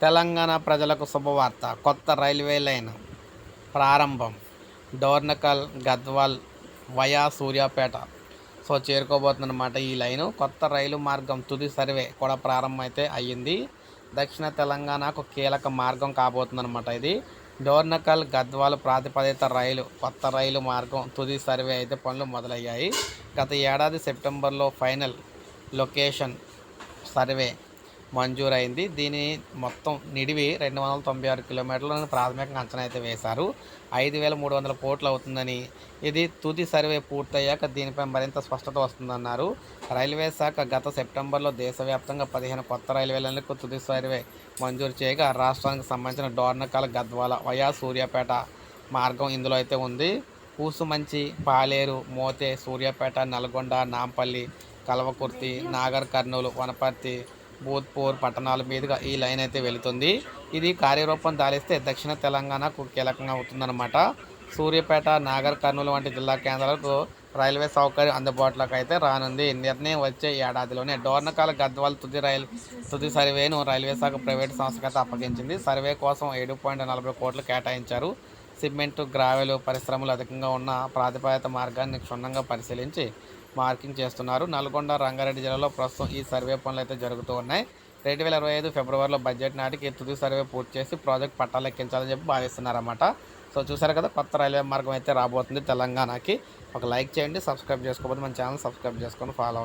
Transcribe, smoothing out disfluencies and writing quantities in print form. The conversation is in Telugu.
తెలంగాణ ప్రజలకు శుభవార్త. కొత్త రైల్వే లైన్ ప్రారంభం. డోర్నకల్, గద్వాల్ వయా సూర్యాపేట చేరుకోబోతుందన్నమాట ఈ లైను. కొత్త రైలు మార్గం తుది సర్వే కూడా ప్రారంభమైతే అయ్యింది. దక్షిణ తెలంగాణకు కీలక మార్గం కాబోతుందన్నమాట ఇది. డోర్నకల్, గద్వాల్ ప్రాతిపదిక కొత్త రైలు మార్గం తుది సర్వే అయితే పనులు మొదలయ్యాయి. గత ఏడాది సెప్టెంబర్లో ఫైనల్ లొకేషన్ సర్వే మంజూరైంది. దీని మొత్తం నిడివి 296 కిలోమీటర్లను ప్రాథమికంగా అంచనా అయితే వేశారు. 5,300 కోట్లు అవుతుందని, ఇది తుది సర్వే పూర్తయ్యాక దీనిపై మరింత స్పష్టత వస్తుందన్నారు. రైల్వే శాఖ గత సెప్టెంబర్లో దేశవ్యాప్తంగా 15 కొత్త రైల్వే లైన్లకు తుది సర్వే మంజూరు చేయగా రాష్ట్రానికి సంబంధించిన డోర్నకల్, గద్వాల వయా సూర్యాపేట మార్గం ఇందులో అయితే ఉంది. కూసుమంచి, పాలేరు, మోతే, సూర్యాపేట, నల్గొండ, నాంపల్లి, కల్వకుర్తి, నాగర్ కర్నూలు, వనపర్తి, భూత్పూర్ పట్టణాల మీదుగా ఈ లైన్ అయితే వెళుతుంది. ఇది కార్యరూపం దాలిస్తే దక్షిణ తెలంగాణకు కీలకంగా అవుతుందన్నమాట. సూర్యాపేట, నాగర్ కర్నూలు వంటి జిల్లా కేంద్రాలకు రైల్వే సౌకర్యం అందుబాటులోకి అయితే రానుంది. నిర్ణయం వచ్చే ఏడాదిలోనే. డోర్నకల్, గద్వాల్ తుది సర్వేను రైల్వే శాఖ ప్రైవేటు సంస్థకు అయితే అప్పగించింది. సర్వే కోసం 7.40 కోట్లు కేటాయించారు. సిమెంటు, గ్రావెలు పరిశ్రమలు అధికంగా ఉన్న ప్రాతిపదిక మార్గాన్ని క్షుణ్ణంగా పరిశీలించి మార్కింగ్ చేస్తున్నారు. నల్గొండ, రంగారెడ్డి జిల్లాలో ప్రస్తుతం ఈ సర్వే పనులు అయితే జరుగుతూ ఉన్నాయి. 2025 ఫిబ్రవరిలో బడ్జెట్ నాటికి తుది సర్వే పూర్తి చేసి ప్రాజెక్ట్ పట్టాలు ఎక్కించాలని చెప్పి భావిస్తున్నారన్నమాట. చూసారు కదా, కొత్త రైల్వే మార్గం అయితే రాబోతుంది తెలంగాణకి. ఒక లైక్ చేయండి, సబ్స్క్రైబ్ చేసుకోకపోతే మన ఛానల్ సబ్స్క్రైబ్ చేసుకొని ఫాలో